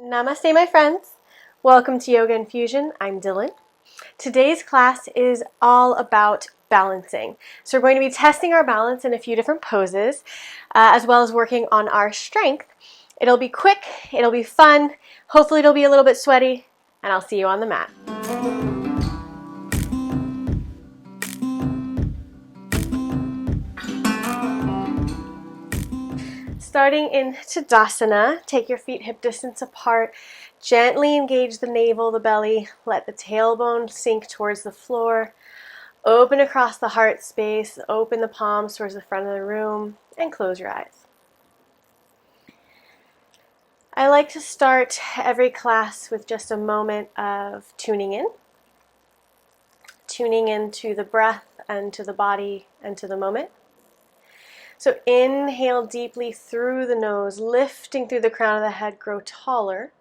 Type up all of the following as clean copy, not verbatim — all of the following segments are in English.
Namaste, my friends. Welcome to Yoga Infusion. I'm Dylan. Today's class is all about balancing. So we're going to be testing our balance in a few different poses, as well as working on our strength. It'll be quick, it'll be fun, hopefully it'll be a little bit sweaty, and I'll see you on the mat. Starting in Tadasana, take your feet hip distance apart, gently engage the navel, the belly, let the tailbone sink towards the floor, open across the heart space, open the palms towards the front of the room, and close your eyes. I like to start every class with just a moment of tuning into the breath and to the body and to the moment. So inhale deeply through the nose, lifting through the crown of the head, grow taller.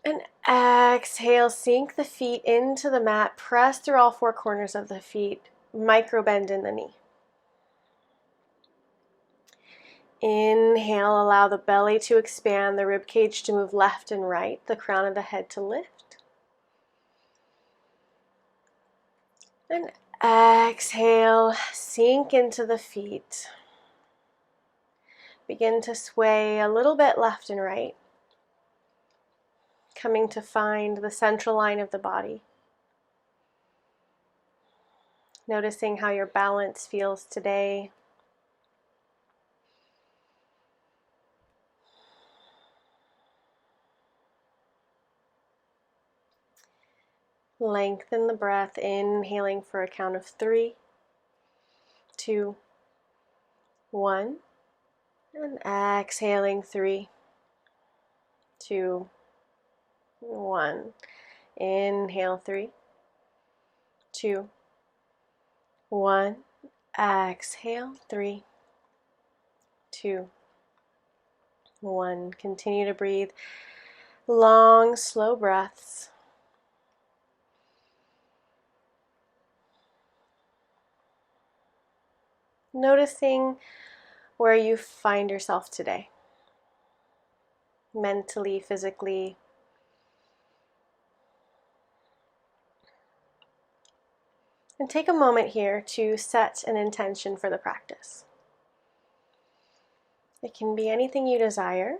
And exhale, sink the feet into the mat, press through all four corners of the feet, micro bend in the knee. Inhale, allow the belly to expand, the rib cage to move left and right, the crown of the head to lift. And exhale, sink into the feet. Begin to sway a little bit left and right, coming to find the central line of the body. Noticing how your balance feels today. Lengthen the breath, inhaling for a count of 3, 2, 1, and exhaling 3, 2, 1. Inhale 3, 2, 1. Exhale 3, 2, 1. Continue to breathe long, slow breaths. Noticing where you find yourself today, mentally, physically. And take a moment here to set an intention for the practice. It can be anything you desire.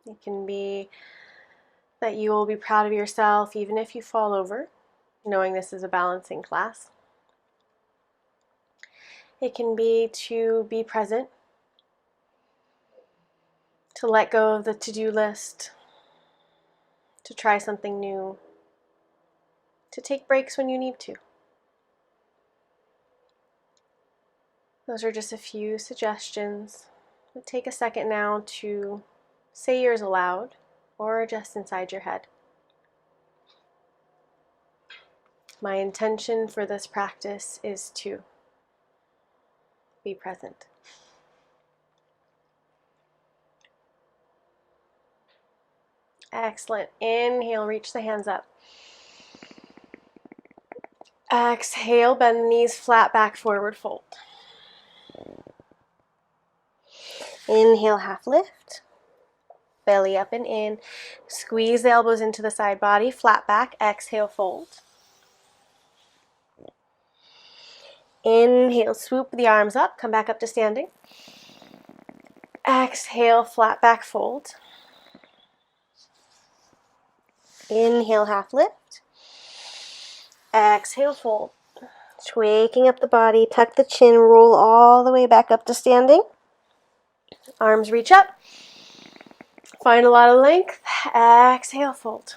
It can be that you will be proud of yourself even if you fall over, knowing this is a balancing class. It can be to be present, to let go of the to-do list, to try something new, to take breaks when you need to. Those are just a few suggestions. But take a second now to say yours aloud or just inside your head. My intention for this practice is to be present. Excellent. Inhale, reach the hands up. Exhale, bend the knees flat, back, forward, fold. Inhale, half lift. Belly up and in. Squeeze the elbows into the side body, flat back. Exhale, fold. Inhale, swoop the arms up, come back up to standing. Exhale, flat back, fold. Inhale, half lift. Exhale, fold. Waking up the body, tuck the chin, roll all the way back up to standing. Arms reach up. Find a lot of length. Exhale, fold.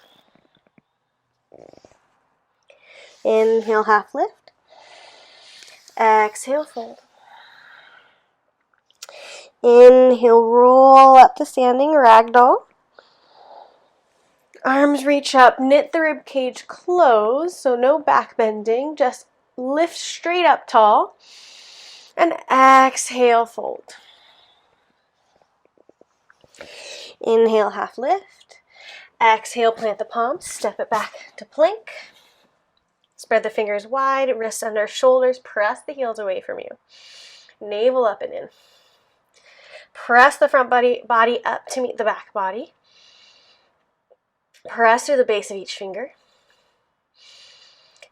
Inhale, half lift. Exhale, fold. Inhale, roll up to standing, ragdoll. Arms reach up, knit the rib cage close, so no back bending, just lift straight up tall. And exhale, fold. Inhale, half lift. Exhale, plant the palms, step it back to plank. Spread the fingers wide, wrists under shoulders, press the heels away from you. Navel up and in. Press the front body up to meet the back body. Press through the base of each finger.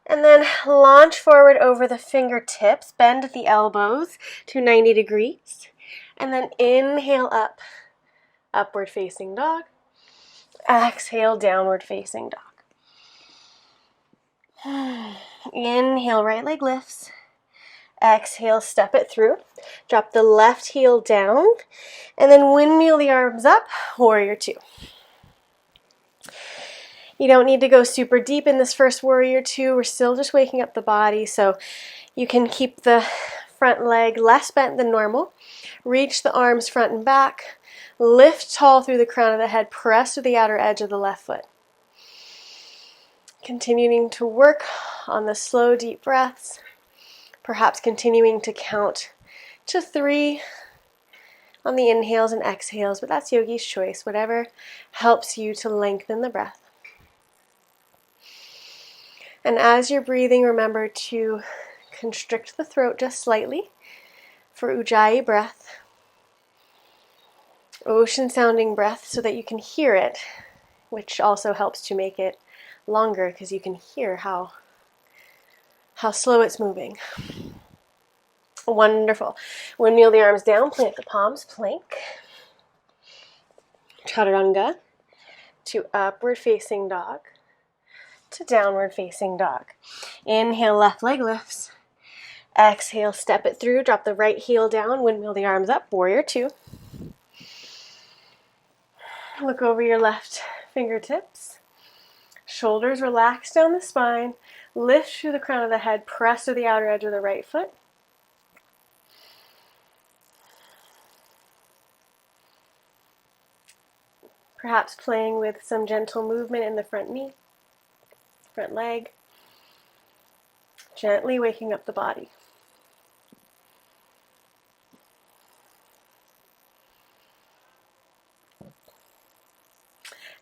And then launch forward over the fingertips. Bend at the elbows to 90 degrees. And then inhale up, upward facing dog. Exhale, downward facing dog. Inhale, right leg lifts. Exhale, step it through. Drop the left heel down. And then windmill the arms up, warrior two. You don't need to go super deep in this first warrior two. We're still just waking up the body, so you can keep the front leg less bent than normal. Reach the arms front and back. Lift tall through the crown of the head. Press to the outer edge of the left foot. Continuing to work on the slow, deep breaths. Perhaps continuing to count to 3 on the inhales and exhales, but that's yogi's choice. Whatever helps you to lengthen the breath. And as you're breathing, remember to constrict the throat just slightly for Ujjayi breath. Ocean sounding breath so that you can hear it, which also helps to make it longer because you can hear how slow it's moving. Wonderful. Windmill the arms down, plant the palms, plank. Chaturanga to upward facing dog to downward facing dog. Inhale, left leg lifts. Exhale, step it through, drop the right heel down, windmill the arms up, warrior two. Look over your left fingertips. Shoulders relax down the spine. Lift through the crown of the head, press to the outer edge of the right foot. Perhaps playing with some gentle movement in the front knee, front leg. Gently waking up the body.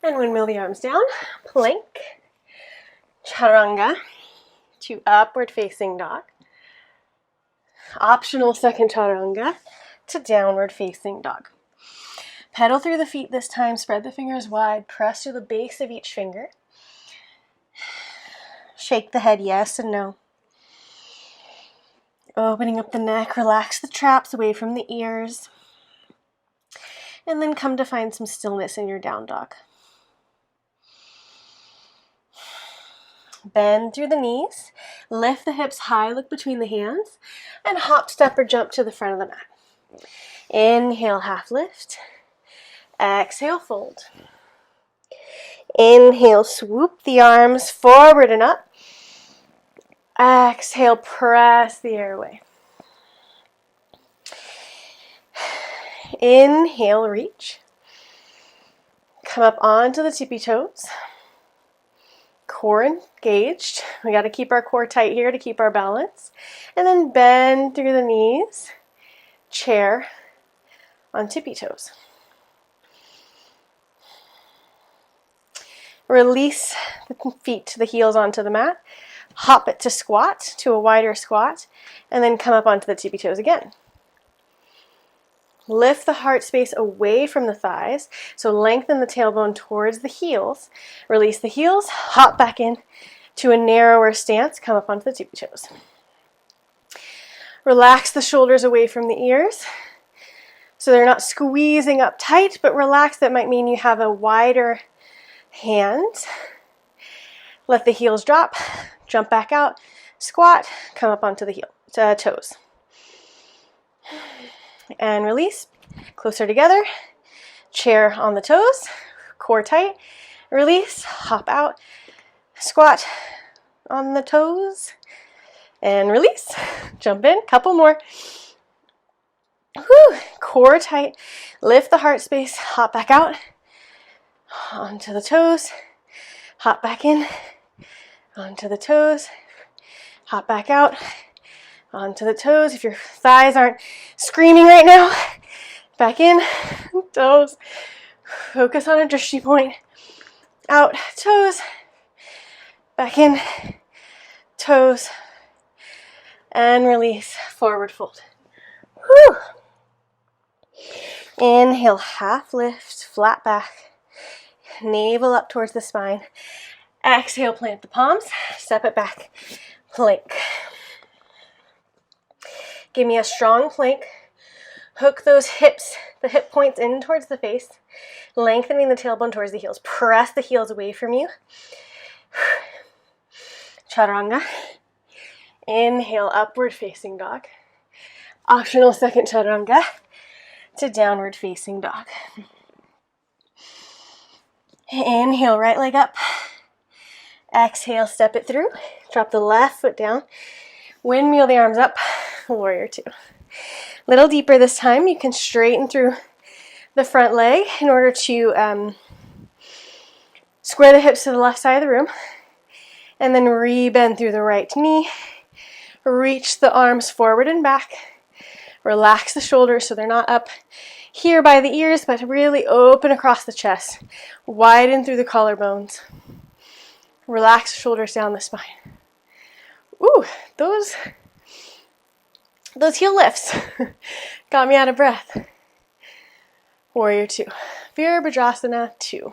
And windmill the arms down, plank, chaturanga to upward facing dog. Optional second chaturanga to downward facing dog. Pedal through the feet this time, spread the fingers wide, press to the base of each finger. Shake the head yes and no. Opening up the neck, relax the traps away from the ears. And then come to find some stillness in your down dog. Bend through the knees, lift the hips high, look between the hands, and hop, step, or jump to the front of the mat. Inhale, half lift. Exhale, fold. Inhale, swoop the arms forward and up. Exhale, press the air away. Inhale, reach. Come up onto the tippy toes. Core engaged. We got to keep our core tight here to keep our balance. And then bend through the knees. Chair on tippy toes. Release the feet to the heels onto the mat. Hop it to squat, to a wider squat, and then come up onto the tippy toes again. Lift the heart space away from the thighs, so lengthen the tailbone towards the heels. Release the heels, hop back in to a narrower stance, come up onto the tippy toes. Relax the shoulders away from the ears, so they're not squeezing up tight, but relaxed. That might mean you have a wider hand. Let the heels drop, jump back out, squat, come up onto the toes. And release, closer together, chair on the toes, core tight, release, hop out, squat on the toes, and release, jump in, couple more. Whew. Core tight, lift the heart space, hop back out, onto the toes, hop back in, onto the toes, hop back out, onto the toes. If your thighs aren't screaming right now, back in, toes. Focus on a drishti point. Out, toes. Back in, toes. And release, forward fold. Whew. Inhale, half lift, flat back, navel up towards the spine. Exhale, plant the palms, step it back, plank. Give me a strong plank. Hook those hips, the hip points in towards the face, lengthening the tailbone towards the heels. Press the heels away from you. Chaturanga. Inhale, upward facing dog. Optional second chaturanga to downward facing dog. Inhale, right leg up. Exhale, step it through. Drop the left foot down. Windmill the arms up. Warrior two. Little deeper this time. You can straighten through the front leg in order to square the hips to the left side of the room. And then re-bend through the right knee. Reach the arms forward and back. Relax the shoulders so they're not up here by the ears, but really open across the chest. Widen through the collarbones. Relax the shoulders down the spine. Ooh, those heel lifts got me out of breath. Warrior two. Virabhadrasana 2.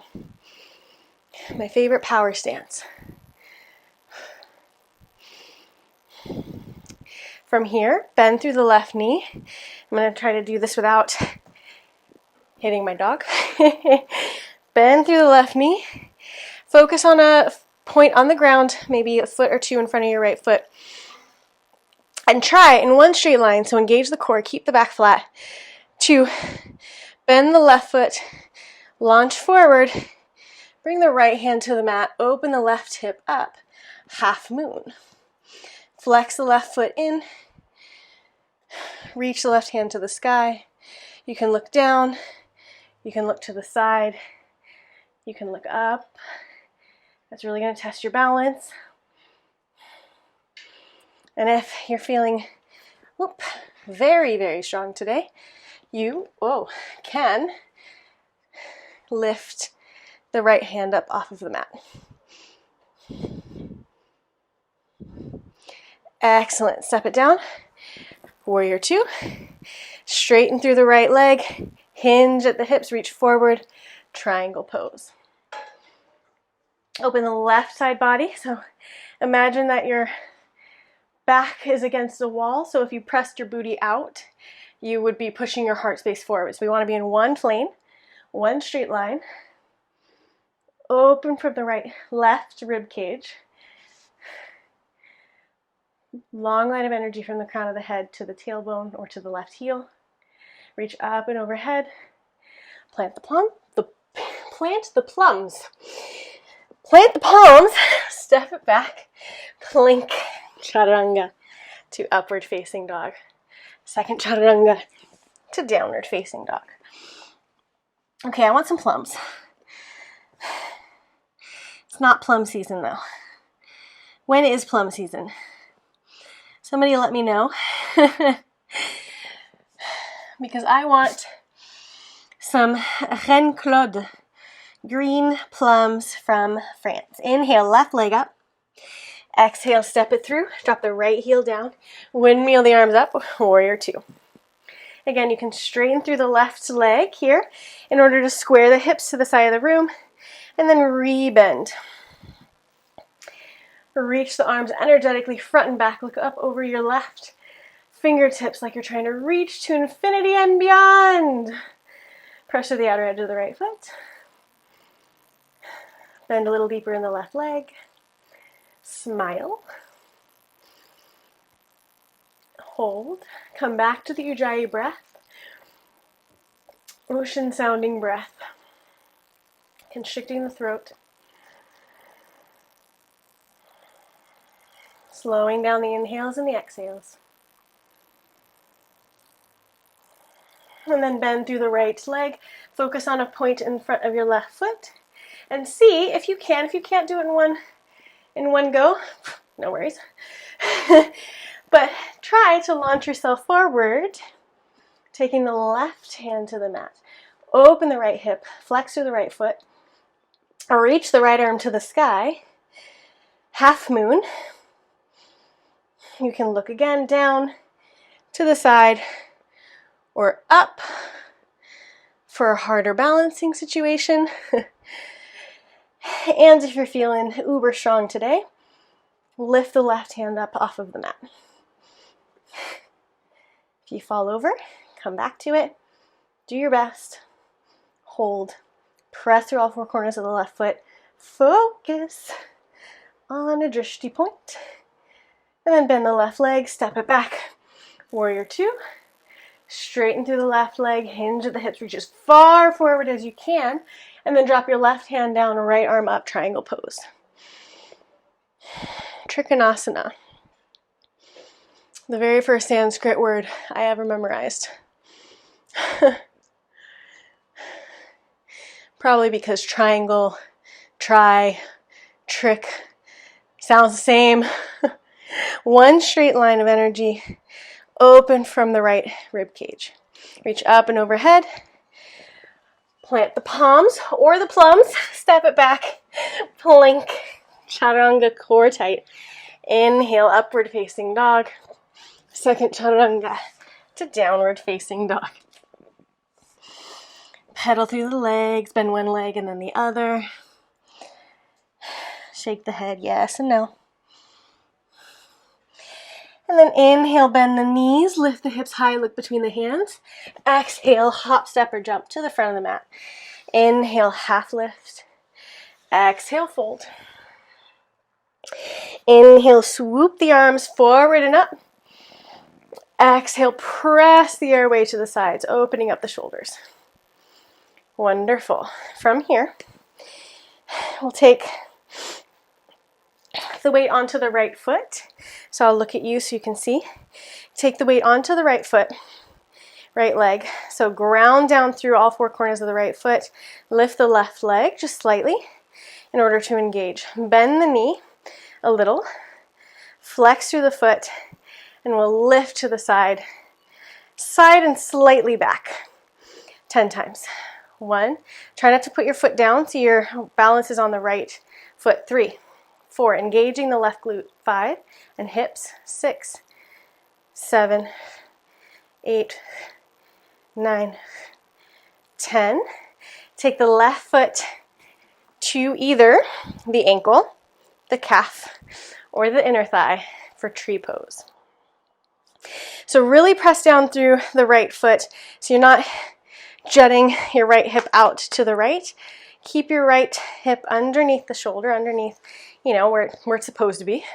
My favorite power stance. From here, bend through the left knee. I'm going to try to do this without hitting my dog. Bend through the left knee. Focus on a point on the ground, maybe a foot or two in front of your right foot. And try in one straight line, so engage the core, keep the back flat, to bend the left foot, launch forward, bring the right hand to the mat, open the left hip up, half moon. Flex the left foot in, reach the left hand to the sky. You can look down, you can look to the side, you can look up. That's really going to test your balance. And if you're feeling very, very strong today, you can lift the right hand up off of the mat. Excellent. Step it down. Warrior two. Straighten through the right leg. Hinge at the hips. Reach forward. Triangle pose. Open the left side body. So imagine that your back is against a wall. So if you pressed your booty out, you would be pushing your heart space forward. So we want to be in one plane, one straight line. Open from the left rib cage. Long line of energy from the crown of the head to the tailbone or to the left heel. Reach up and overhead. Plant the plums. Plant the palms. Step it back. Plank. Chaturanga to upward facing dog. Second chaturanga to downward facing dog. Okay, I want some plums. It's not plum season though. When is plum season? Somebody let me know. Because I want some Reine Claude green plums from France. Inhale, left leg up. Exhale, step it through. Drop the right heel down. Windmill the arms up. Warrior two. Again, you can straighten through the left leg here in order to square the hips to the side of the room. And then re-bend. Reach the arms energetically front and back. Look up over your left fingertips like you're trying to reach to infinity and beyond. Pressure the outer edge of the right foot. Bend a little deeper in the left leg. Smile. Hold. Come back to the Ujjayi breath. Ocean sounding breath. Constricting the throat. Slowing down the inhales and the exhales. And then bend through the right leg. Focus on a point in front of your left foot. And see if you can. If you can't do it in one go, no worries. But try to launch yourself forward, taking the left hand to the mat. Open the right hip, flex through the right foot, reach the right arm to the sky, half moon. You can look again down to the side or up for a harder balancing situation. And if you're feeling uber strong today, lift the left hand up off of the mat. If you fall over, come back to it. Do your best. Hold. Press through all four corners of the left foot. Focus on a drishti point. And then bend the left leg, step it back. Warrior two. Straighten through the left leg, hinge at the hips, reach as far forward as you can, and then drop your left hand down, right arm up, triangle pose. Trikonasana. The very first Sanskrit word I ever memorized. Probably because triangle, try, trick sounds the same. One straight line of energy, open from the right rib cage. Reach up and overhead. Plant the palms or the plums. Step it back. Plank. Chaturanga, core tight. Inhale, upward facing dog. Second chaturanga to downward facing dog. Pedal through the legs. Bend one leg and then the other. Shake the head yes and no. And then inhale, bend the knees, lift the hips high, look between the hands. Exhale, hop, step, or jump to the front of the mat. Inhale, half lift. Exhale, fold. Inhale, swoop the arms forward and up. Exhale, press the airway to the sides, opening up the shoulders. Wonderful. From here, we'll take the weight onto the right foot. So I'll look at you so you can see. Take the weight onto the right foot, right leg. So ground down through all four corners of the right foot. Lift the left leg just slightly in order to engage. Bend the knee a little. Flex through the foot and we'll lift to the side. Side and slightly back. 10 times. 1. Try not to put your foot down so your balance is on the right foot. 3. 4, engaging the left glute. 5, and hips. 6, 7, 8, 9, 10. Take the left foot to either the ankle, the calf, or the inner thigh for tree pose. So really press down through the right foot so you're not jutting your right hip out to the right. Keep your right hip underneath the shoulder, underneath, where it's supposed to be.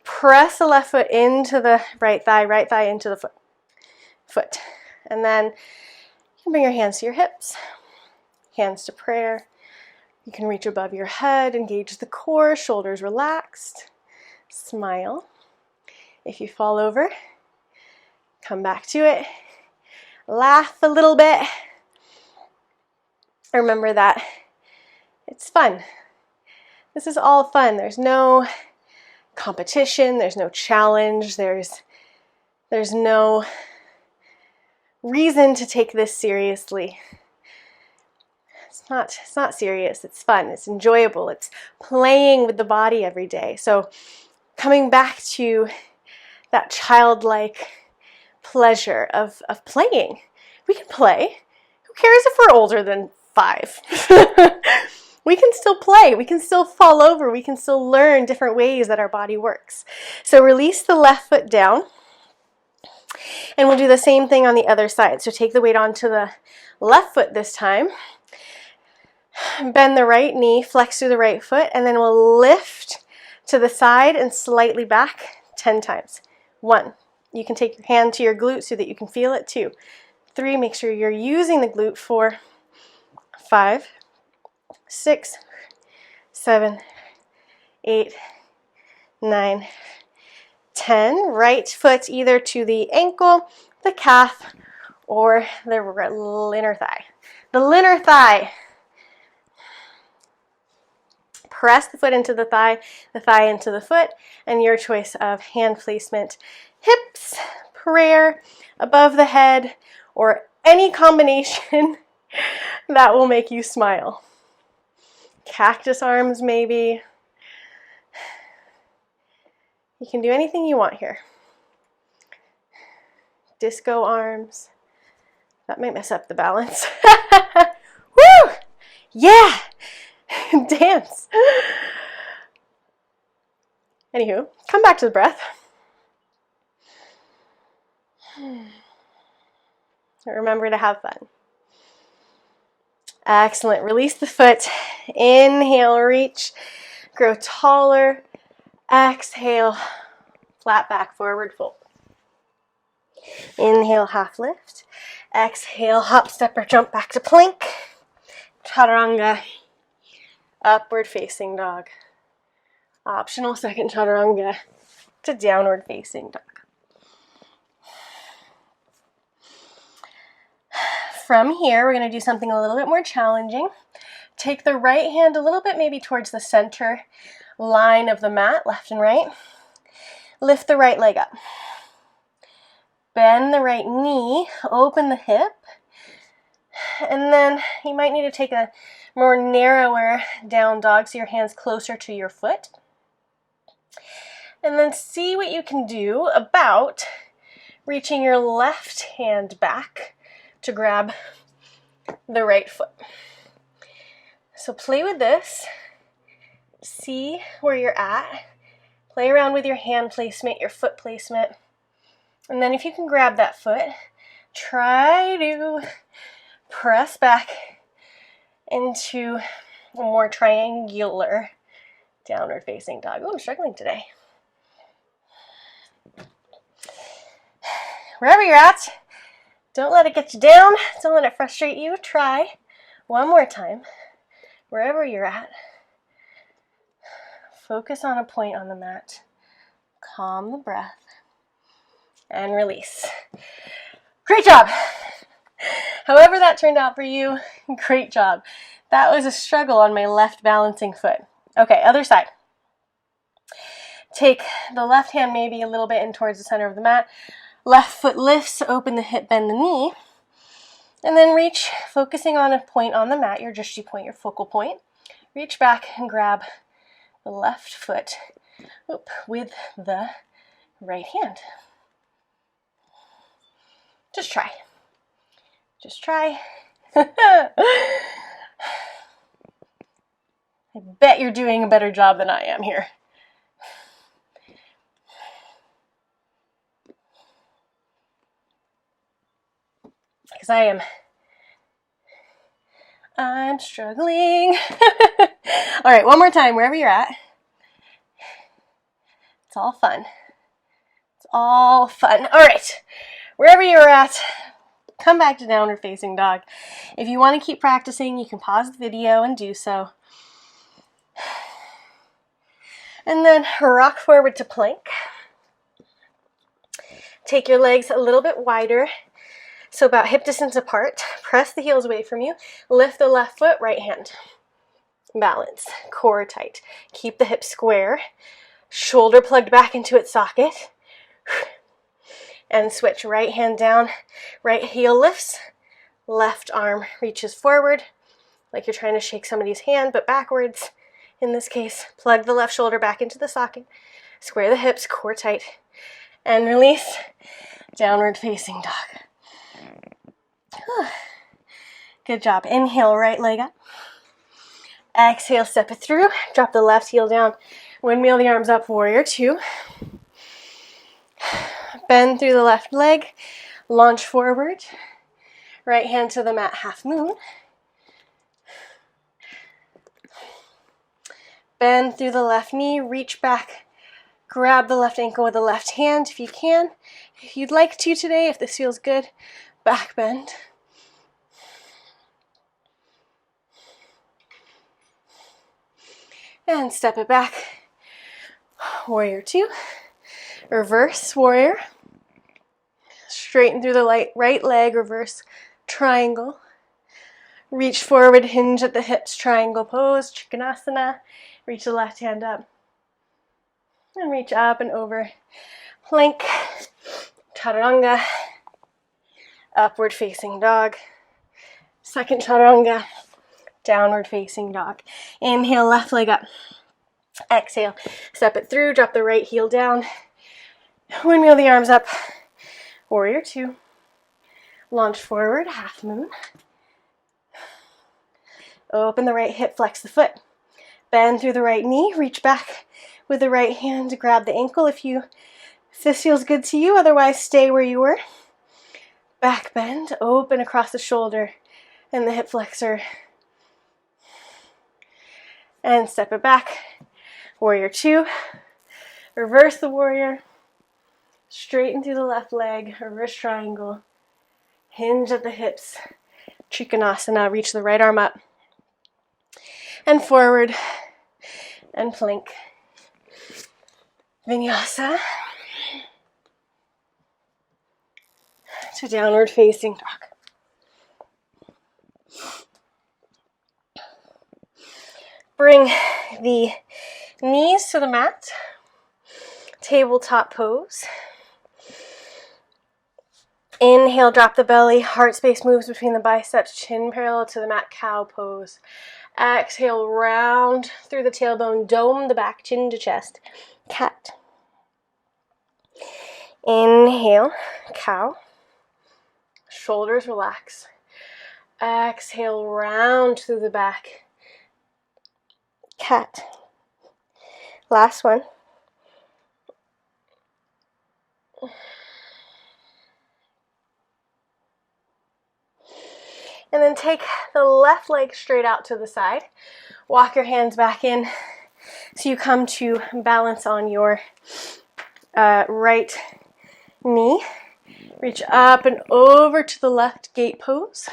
Press the left foot into the right thigh into the foot. And then you can bring your hands to your hips, hands to prayer. You can reach above your head, engage the core, shoulders relaxed. Smile. If you fall over, come back to it. Laugh a little bit. Remember that it's fun. This is all fun. There's no competition, there's no challenge, there's no reason to take this seriously. It's not serious, it's fun, it's enjoyable, it's playing with the body every day. So coming back to that childlike pleasure of playing. We can play. Who cares if we're older than 5? We can still play. We can still fall over. We can still learn different ways that our body works. So release the left foot down. And we'll do the same thing on the other side. So take the weight onto the left foot this time. Bend the right knee, flex through the right foot, and then we'll lift to the side and slightly back 10 times. 1. You can take your hand to your glute so that you can feel it. 2. 3. Make sure you're using the glute. 4. 5. 6, 7, 8, 9, 10. Right foot either to the ankle, the calf, or the inner thigh. The inner thigh. Press the foot into the thigh into the foot, and your choice of hand placement. Hips, prayer, above the head, or any combination that will make you smile. Cactus arms, maybe. You can do anything you want here. Disco arms. That might mess up the balance. Woo! Yeah! Dance. Anywho, come back to the breath. Remember to have fun. Excellent. Release the foot. Inhale, reach. Grow taller. Exhale, flat back, forward fold. Inhale, half lift. Exhale, hop, step, or jump back to plank. Chaturanga. Upward facing dog. Optional second chaturanga to downward facing dog. From here, we're going to do something a little bit more challenging. Take the right hand a little bit maybe towards the center line of the mat, left and right. Lift the right leg up. Bend the right knee, open the hip, and then you might need to take a more narrower down dog so your hand's closer to your foot. And then see what you can do about reaching your left hand back to grab the right foot. So play with this. See where you're at. Play around with your hand placement, your foot placement. And then if you can grab that foot, try to press back into a more triangular downward facing dog. Oh, I'm struggling today. Wherever you're at, don't let it get you down. Don't let it frustrate you. Try one more time. Wherever you're at, focus on a point on the mat. Calm the breath and release. Great job. However that turned out for you, great job. That was a struggle on my left balancing foot. Okay, other side. Take the left hand maybe a little bit in towards the center of the mat. Left foot lifts, open the hip, bend the knee. And then reach, focusing on a point on the mat, your drishti point, your focal point. Reach back and grab the left foot with the right hand. Just try. Just try. I bet you're doing a better job than I am here. Because I'm struggling. All right, one more time, wherever you're at. It's all fun. It's all fun. All right, wherever you're at, come back to downward facing dog. If you want to keep practicing, you can pause the video and do so. And then rock forward to plank. Take your legs a little bit wider, so about hip distance apart. Press the heels away from you. Lift the left foot, right hand. Balance, core tight. Keep the hips square. Shoulder plugged back into its socket. And switch, right hand down, right heel lifts. Left arm reaches forward, like you're trying to shake somebody's hand, but backwards. In this case, plug the left shoulder back into the socket. Square the hips, core tight. And release, downward facing dog. Good job. Inhale, right leg up. Exhale, step it through. Drop the left heel down. Windmill the arms up, warrior two. Bend through the left leg. Launch forward. Right hand to the mat, half moon. Bend through the left knee. Reach back. Grab the left ankle with the left hand if you can. If you'd like to today, if this feels good, back bend. And step it back. Warrior two. Reverse warrior. Straighten through the right leg, reverse triangle. Reach forward, hinge at the hips, triangle pose, Trikonasana. Reach the left hand up. And reach up and over. Plank, chaturanga, upward facing dog. Second chaturanga, downward facing dog. Inhale, left leg up. Exhale, step it through, drop the right heel down. Windmill the arms up. Warrior two. Launch forward, half moon. Open the right hip, flex the foot. Bend through the right knee, reach back with the right hand to grab the ankle if this feels good to you, otherwise stay where you were. Back bend, open across the shoulder and the hip flexor. And step it back. Warrior two. Reverse the warrior. Straighten through the left leg, reverse triangle. Hinge at the hips. Trikonasana, reach the right arm up. And forward. And plank. Vinyasa. To downward facing dog. Bring the knees to the mat. Tabletop pose. Inhale, drop the belly, heart space moves between the biceps, chin parallel to the mat, cow pose. Exhale, round through the tailbone, dome the back, chin to chest, cat. Inhale, cow. Shoulders relax. Exhale, round through the back, cat. Last one. And then take the left leg straight out to the side. Walk your hands back in so you come to balance on your right knee. Reach up and over to the left gate pose,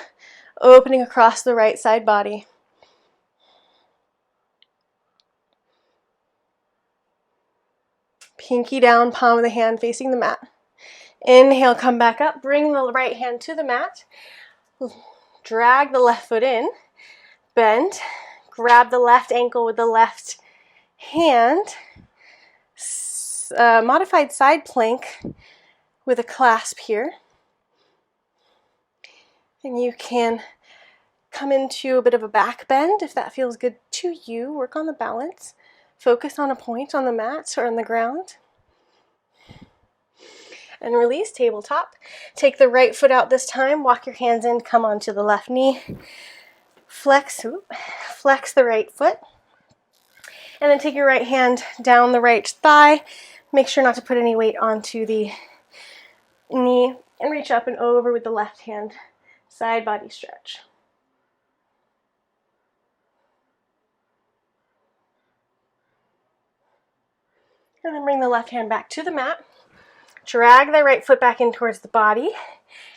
opening across the right side body. Pinky down, palm of the hand facing the mat. Inhale, come back up, bring the right hand to the mat. Drag the left foot in, bend, grab the left ankle with the left hand, modified side plank with a clasp here. And you can come into a bit of a back bend if that feels good to you. Work on the balance. Focus on a point on the mat or on the ground. And release, tabletop. Take the right foot out this time. Walk your hands in, come onto the left knee. Flex the right foot. And then take your right hand down the right thigh. Make sure not to put any weight onto the knee. And reach up and over with the left hand. Side body stretch. And then bring the left hand back to the mat. Drag the right foot back in towards the body.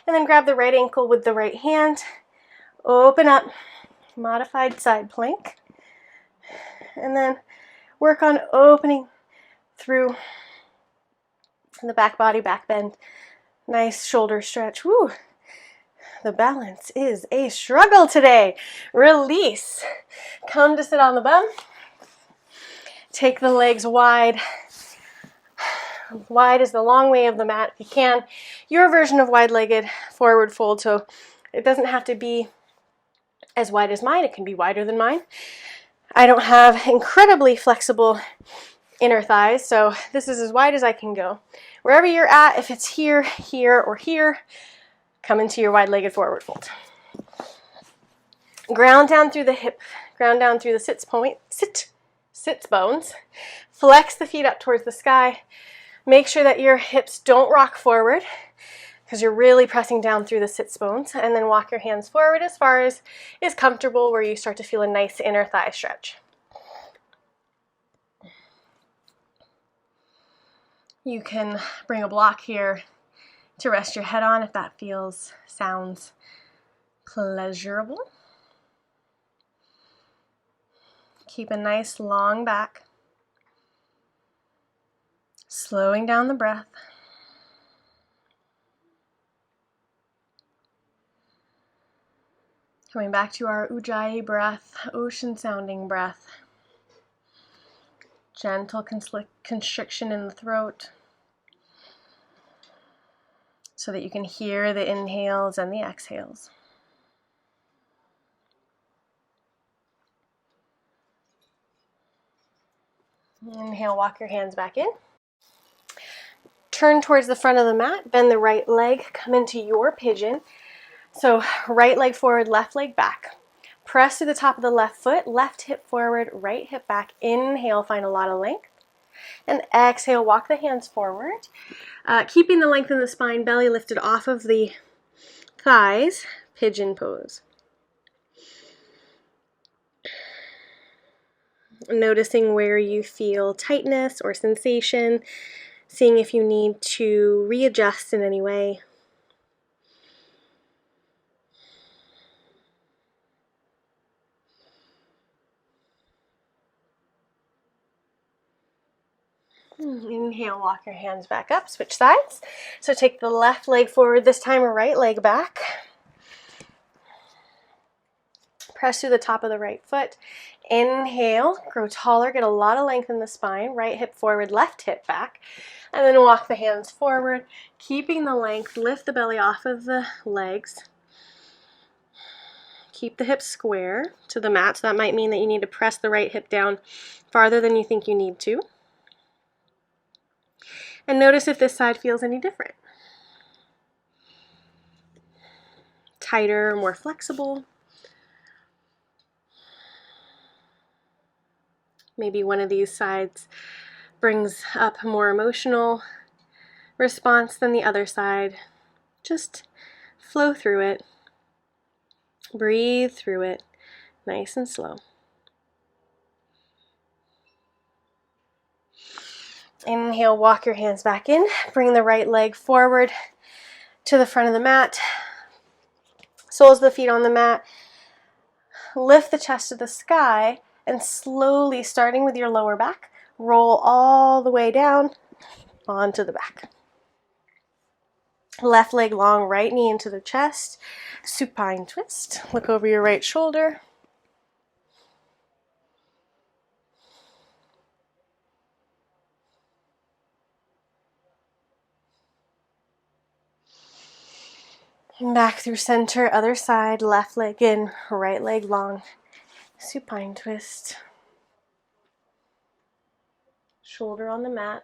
And then grab the right ankle with the right hand. Open up. Modified side plank. And then work on opening through the back body, back bend. Nice shoulder stretch. Woo! The balance is a struggle today. Release. Come to sit on the bum. Take the legs wide. Wide is the long way of the mat. If you can, your version of wide-legged forward fold. So it doesn't have to be as wide as mine. It can be wider than mine. I don't have incredibly flexible inner thighs, so this is as wide as I can go. Wherever you're at, if it's here, here, or here, come into your wide-legged forward fold. Ground down through the hip, ground down through the sits bones. Flex the feet up towards the sky. Make sure that your hips don't rock forward because you're really pressing down through the sits bones. And then walk your hands forward as far as is comfortable where you start to feel a nice inner thigh stretch. You can bring a block here to rest your head on if that sounds pleasurable. Keep a nice long back. Slowing down the breath. Coming back to our Ujjayi breath, ocean sounding breath. Gentle constriction in the throat so that you can hear the inhales and the exhales. Inhale, walk your hands back in. Turn towards the front of the mat, bend the right leg, come into your pigeon. So right leg forward, left leg back. Press to the top of the left foot, left hip forward, right hip back. Inhale, find a lot of length. And exhale, walk the hands forward. Keeping the length in the spine, belly lifted off of the thighs, pigeon pose. Noticing where you feel tightness or sensation, seeing if you need to readjust in any way. Inhale, walk your hands back up, switch sides. So take the left leg forward this time, right leg back. Press through the top of the right foot. Inhale, grow taller, get a lot of length in the spine. Right hip forward, left hip back. And then walk the hands forward, keeping the length. Lift the belly off of the legs. Keep the hips square to the mat. So that might mean that you need to press the right hip down farther than you think you need to. And notice if this side feels any different. Tighter, more flexible. Maybe one of these sides brings up more emotional response than the other side. Just flow through it. Breathe through it, nice and slow. Inhale, walk your hands back in. Bring the right leg forward to the front of the mat. Soles of the feet on the mat. Lift the chest to the sky and slowly, starting with your lower back, roll all the way down onto the back. Left leg long, right knee into the chest. Supine twist. Look over your right shoulder. Back through center, other side, left leg in, right leg long. Supine twist. Shoulder on the mat.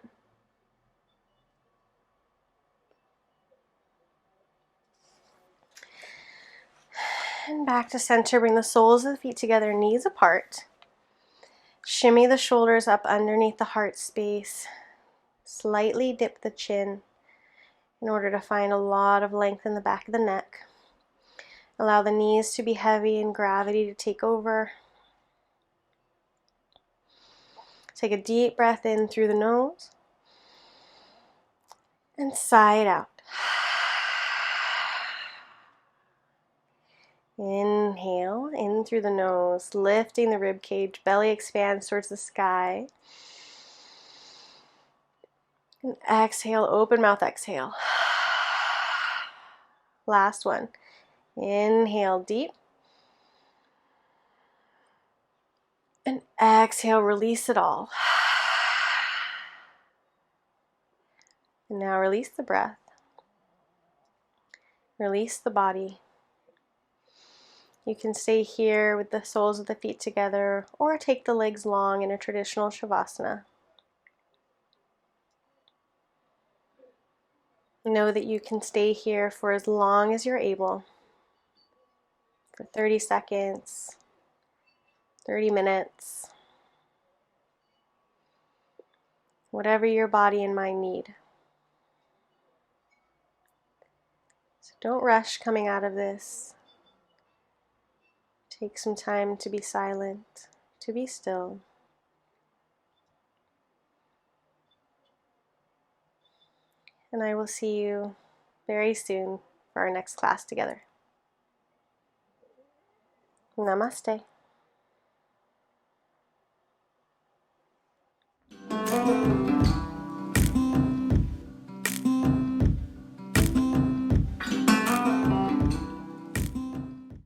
And back to center, bring the soles of the feet together, knees apart. Shimmy the shoulders up underneath the heart space. Slightly dip the chin in order to find a lot of length in the back of the neck. Allow the knees to be heavy and gravity to take over. Take a deep breath in through the nose and sigh it out. Inhale in through the nose, lifting the rib cage, belly expands towards the sky. And exhale, open mouth, exhale. Last one. Inhale deep. And exhale, release it all. And now release the breath. Release the body. You can stay here with the soles of the feet together or take the legs long in a traditional Shavasana. Know that you can stay here for as long as you're able. For 30 seconds, 30 minutes. Whatever your body and mind need. So don't rush coming out of this. Take some time to be silent, to be still. And I will see you very soon for our next class together. Namaste.